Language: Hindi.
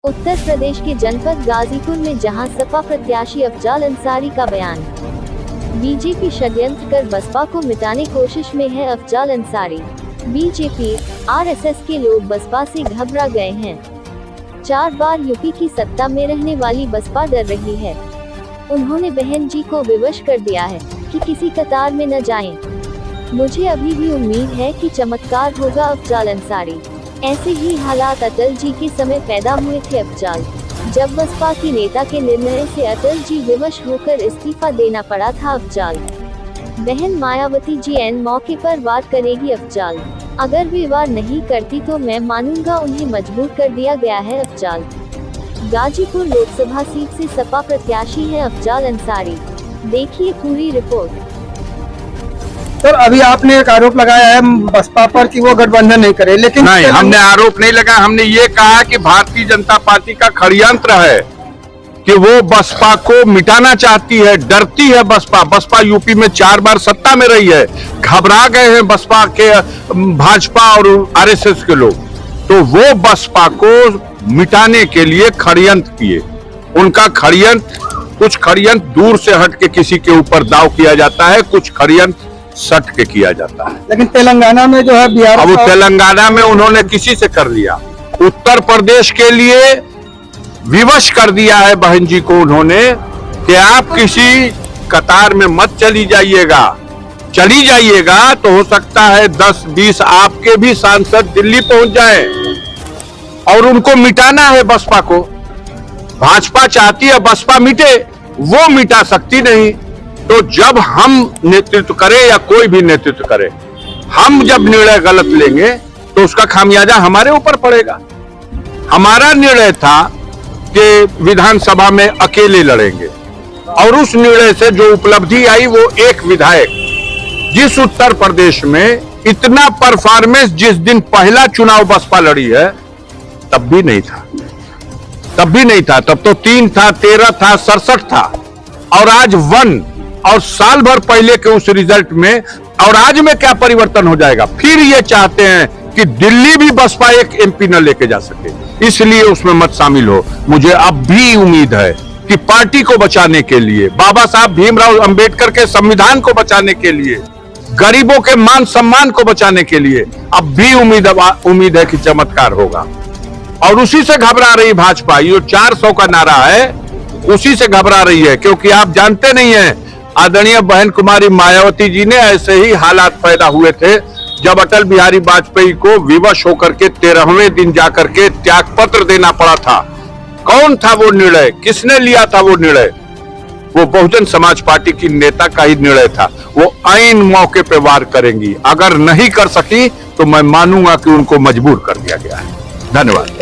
उत्तर प्रदेश के जनपद गाजीपुर में जहां सपा प्रत्याशी अफजाल अंसारी का बयान, बीजेपी षड्यंत्र कर बसपा को मिटाने कोशिश में है। अफजाल अंसारी, बीजेपी आरएसएस के लोग बसपा से घबरा गए हैं। 4 बार यूपी की सत्ता में रहने वाली बसपा डर रही है। उन्होंने बहन जी को विवश कर दिया है कि किसी कतार में न जाएं। मुझे अभी भी उम्मीद है कि चमत्कार होगा। अफजाल अंसारी, ऐसे ही हालात अटल जी के समय पैदा हुए थे। अफजाल, जब बसपा के नेता के निर्णय से अटल जी विवश होकर इस्तीफा देना पड़ा था। अफजाल, बहन मायावती जी एन मौके पर वार करेगी। अफजाल, अगर वे वार नहीं करती तो मैं मानूंगा उन्हें मजबूर कर दिया गया है। अफजाल, गाजीपुर लोकसभा सीट से सपा प्रत्याशी है अफजाल अंसारी। देखिए पूरी रिपोर्ट। सर, अभी आपने एक आरोप लगाया है बसपा पर कि वो गठबंधन नहीं करे, लेकिन नहीं, हमने आरोप नहीं लगाया। हमने ये कहा कि भारतीय जनता पार्टी का षड्यंत्र है कि वो बसपा को मिटाना चाहती है, डरती है बसपा यूपी में 4 बार सत्ता में रही है, घबरा गए हैं बसपा के भाजपा और आरएसएस के लोग। तो वो बसपा को मिटाने के लिए षड्यंत्र किए। उनका कुछ षड्यंत्र दूर से हट के किसी के ऊपर दाव किया जाता है, कुछ षड्यंत्र सट के किया जाता है। लेकिन तेलंगाना में जो है बिहार, अब तेलंगाना में उन्होंने किसी से कर लिया। उत्तर प्रदेश के लिए विवश कर दिया है बहन जी को उन्होंने कि आप किसी कतार में मत चली जाइएगा तो हो सकता है 10-20 आपके भी सांसद दिल्ली पहुंच जाएं और उनको मिटाना है बसपा को। भाजपा चाहती है बसपा मिटे, वो मिटा सकती नहीं। तो जब हम नेतृत्व करें या कोई भी नेतृत्व करे, हम जब निर्णय गलत लेंगे तो उसका खामियाजा हमारे ऊपर पड़ेगा। हमारा निर्णय था कि विधानसभा में अकेले लड़ेंगे और उस निर्णय से जो उपलब्धि आई वो एक विधायक, जिस उत्तर प्रदेश में इतना परफॉर्मेंस जिस दिन पहला चुनाव बसपा लड़ी है तब भी नहीं था। तब तो 3 था, 13 था, 67 था और आज 1 और साल भर पहले के उस रिजल्ट में और आज में क्या परिवर्तन हो जाएगा। फिर ये चाहते हैं कि दिल्ली भी बसपा एक एमपी न लेके जा सके, इसलिए उसमें मत शामिल हो। मुझे अब भी उम्मीद है कि पार्टी को बचाने के लिए, बाबा साहब भीमराव अंबेडकर के संविधान को बचाने के लिए, गरीबों के मान सम्मान को बचाने के लिए अब भी उम्मीद है कि चमत्कार होगा। और उसी से घबरा रही भाजपा। ये 400 का नारा है, उसी से घबरा रही है, क्योंकि आप जानते नहीं है आदरणीय बहन कुमारी मायावती जी ने ऐसे ही हालात पैदा हुए थे जब अटल बिहारी वाजपेयी को विवश होकर के 13वें दिन जाकर के त्याग पत्र देना पड़ा था। कौन था वो निर्णय, किसने लिया था वो निर्णय? वो बहुजन समाज पार्टी की नेता का ही निर्णय था। वो आईन मौके पे वार करेंगी। अगर नहीं कर सकी तो मैं मानूंगा कि उनको मजबूर कर दिया गया है। धन्यवाद।